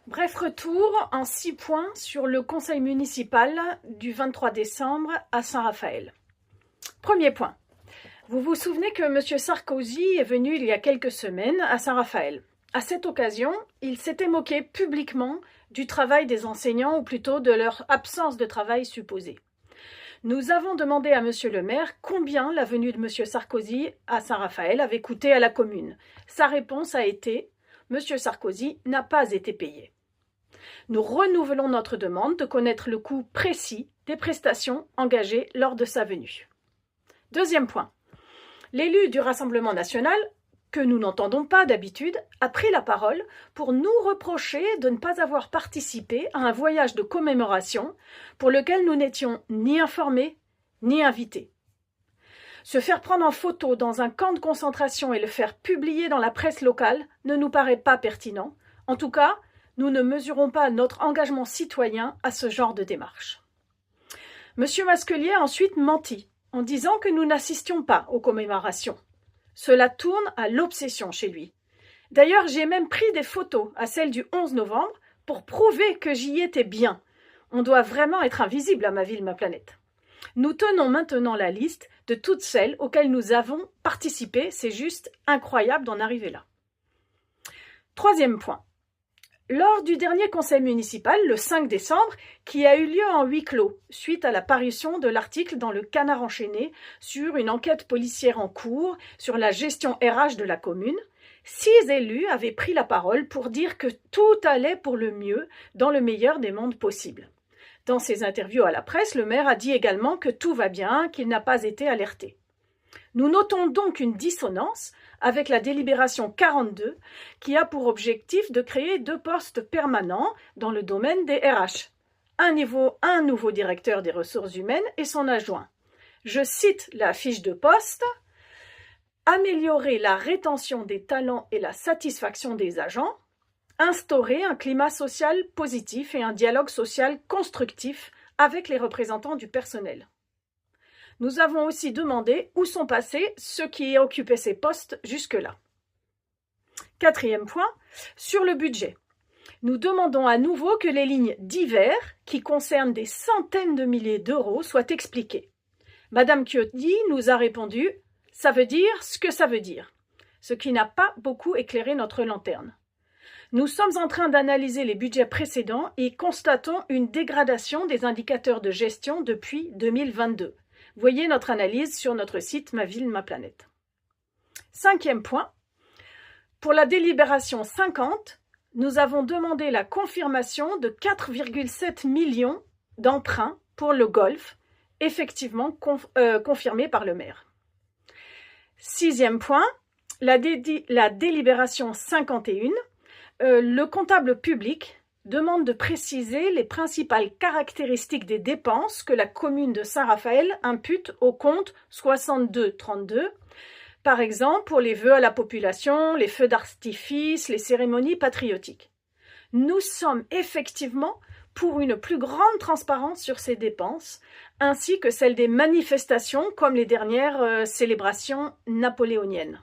Bref retour en 6 points sur le conseil municipal du 23 décembre à Saint-Raphaël. Premier point. Vous vous souvenez que M. Sarkozy est venu il y a quelques semaines à Saint-Raphaël. À cette occasion, il s'était moqué publiquement du travail des enseignants, ou plutôt de leur absence de travail supposée. Nous avons demandé à M. le maire combien la venue de M. Sarkozy à Saint-Raphaël avait coûté à la commune. Sa réponse a été « M. Sarkozy n'a pas été payé ». Nous renouvelons notre demande de connaître le coût précis des prestations engagées lors de sa venue. Deuxième point. L'élu du Rassemblement national, que nous n'entendons pas d'habitude, a pris la parole pour nous reprocher de ne pas avoir participé à un voyage de commémoration pour lequel nous n'étions ni informés ni invités. Se faire prendre en photo dans un camp de concentration et le faire publier dans la presse locale ne nous paraît pas pertinent. En tout cas, nous ne mesurons pas notre engagement citoyen à ce genre de démarche. M. Masquelier a ensuite menti en disant que nous n'assistions pas aux commémorations. Cela tourne à l'obsession chez lui. D'ailleurs, j'ai même pris des photos à celle du 11 novembre pour prouver que j'y étais bien. On doit vraiment être invisible à ma ville, ma planète. Nous tenons maintenant la liste de toutes celles auxquelles nous avons participé. C'est juste incroyable d'en arriver là. Troisième point. Lors du dernier conseil municipal, le 5 décembre, qui a eu lieu en huis clos, suite à la parution de l'article dans le Canard enchaîné sur une enquête policière en cours sur la gestion RH de la commune, 6 élus avaient pris la parole pour dire que tout allait pour le mieux dans le meilleur des mondes possibles. Dans ses interviews à la presse, le maire a dit également que tout va bien, qu'il n'a pas été alerté. Nous notons donc une dissonance avec la délibération 42 qui a pour objectif de créer 2 postes permanents dans le domaine des RH. Un nouveau directeur des ressources humaines et son adjoint. Je cite la fiche de poste. Améliorer la rétention des talents et la satisfaction des agents. Instaurer un climat social positif et un dialogue social constructif avec les représentants du personnel. Nous avons aussi demandé où sont passés ceux qui occupaient ces postes jusque-là. Quatrième point, sur le budget. Nous demandons à nouveau que les lignes divers, qui concernent des centaines de milliers d'euros, soient expliquées. Madame Chiodi nous a répondu « ça veut dire ce que ça veut dire », ce qui n'a pas beaucoup éclairé notre lanterne. Nous sommes en train d'analyser les budgets précédents et constatons une dégradation des indicateurs de gestion depuis 2022. Voyez notre analyse sur notre site Ma Ville, Ma Planète. Cinquième point. Pour la délibération 50, nous avons demandé la confirmation de 4,7 millions d'emprunts pour le golf, effectivement confirmé par le maire. Sixième point. La délibération 51. Le comptable public demande de préciser les principales caractéristiques des dépenses que la commune de Saint-Raphaël impute au compte 6232, par exemple pour les vœux à la population, les feux d'artifice, les cérémonies patriotiques. Nous sommes effectivement pour une plus grande transparence sur ces dépenses, ainsi que celle des manifestations comme les dernières célébrations napoléoniennes.